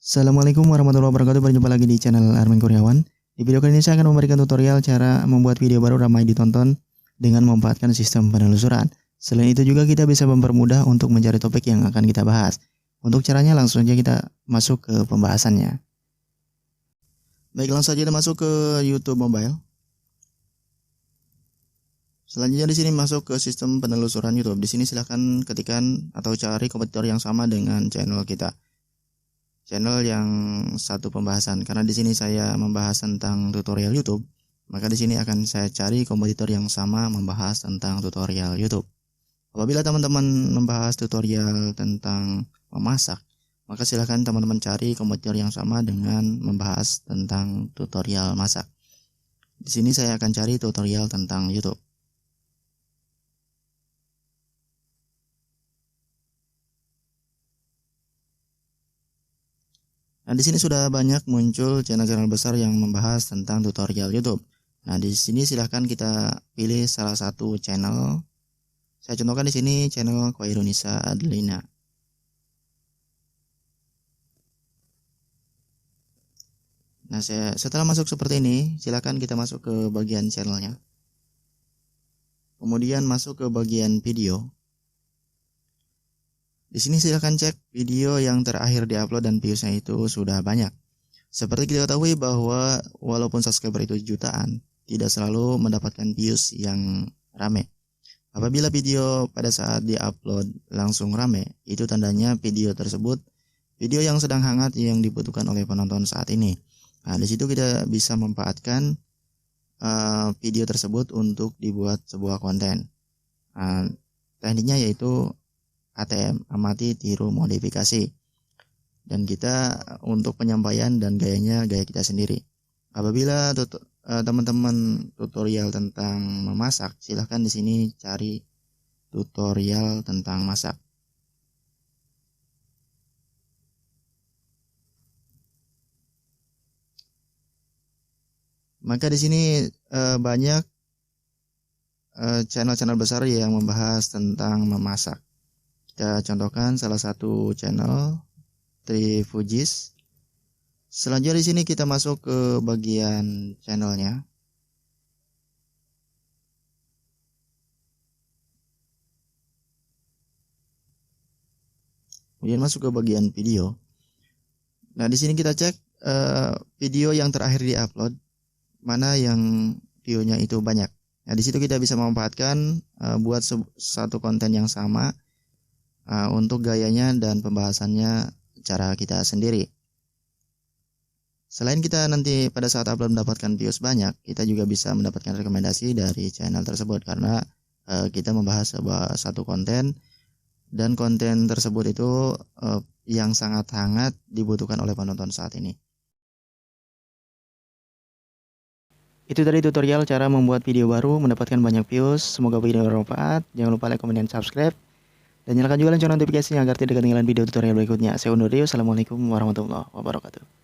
Assalamualaikum warahmatullahi wabarakatuh. Berjumpa lagi di channel Armin Kurniawan. Di video kali ini saya akan memberikan tutorial cara membuat video baru ramai ditonton dengan memanfaatkan sistem penelusuran. Selain itu juga kita bisa mempermudah untuk mencari topik yang akan kita bahas. Untuk caranya langsung saja kita masuk ke pembahasannya. Baik, langsung saja kita masuk ke YouTube Mobile. Selanjutnya di sini masuk ke sistem penelusuran YouTube. Di sini silahkan ketikkan atau cari kompetitor yang sama dengan channel kita. Channel yang satu pembahasan, karena di sini saya membahas tentang tutorial YouTube, maka di sini akan saya cari kompetitor yang sama membahas tentang tutorial YouTube. Apabila teman-teman membahas tutorial tentang memasak, maka silahkan teman-teman cari kompetitor yang sama dengan membahas tentang tutorial masak. Di sini saya akan cari tutorial tentang YouTube. Nah, di sini sudah banyak muncul channel-channel besar yang membahas tentang tutorial YouTube. Nah, di sini silahkan kita pilih salah satu channel. Saya contohkan di sini channel Khairunisa Adlina. Nah, setelah masuk seperti ini, silahkan kita masuk ke bagian channelnya. Kemudian masuk ke bagian video. Di sini silahkan cek video yang terakhir diupload dan viewsnya itu sudah banyak. Seperti kita ketahui bahwa walaupun subscriber itu jutaan, tidak selalu mendapatkan views yang rame. Apabila video pada saat diupload langsung rame, itu tandanya video tersebut video yang sedang hangat yang dibutuhkan oleh penonton saat ini. Nah, di situ kita bisa memanfaatkan video tersebut untuk dibuat sebuah konten. Tekniknya yaitu ATM, amati, tiru, modifikasi. Dan kita untuk penyampaian dan gayanya gaya kita sendiri. Apabila teman-teman tutorial tentang memasak, silahkan di sini cari tutorial tentang masak. Maka di sini banyak channel-channel besar yang membahas tentang memasak. Kita contohkan salah satu channel Trifujis. Selanjutnya di sini kita masuk ke bagian channelnya. Kemudian masuk ke bagian video. Nah, di sini kita cek video yang terakhir diupload, mana yang view-nya itu banyak. Nah, di situ kita bisa memanfaatkan buat satu konten yang sama. Untuk gayanya dan pembahasannya cara kita sendiri. Selain kita nanti pada saat upload mendapatkan views banyak, kita juga bisa mendapatkan rekomendasi dari channel tersebut karena kita membahas satu konten dan konten tersebut itu yang sangat hangat dibutuhkan oleh penonton saat ini. Itu tadi tutorial cara membuat video baru mendapatkan banyak views. Semoga video bermanfaat. Jangan lupa like, comment, dan subscribe. Dan nyalakan juga lonceng notifikasinya agar tidak ketinggalan video tutorial berikutnya. Saya undur diri. Assalamualaikum warahmatullahi wabarakatuh.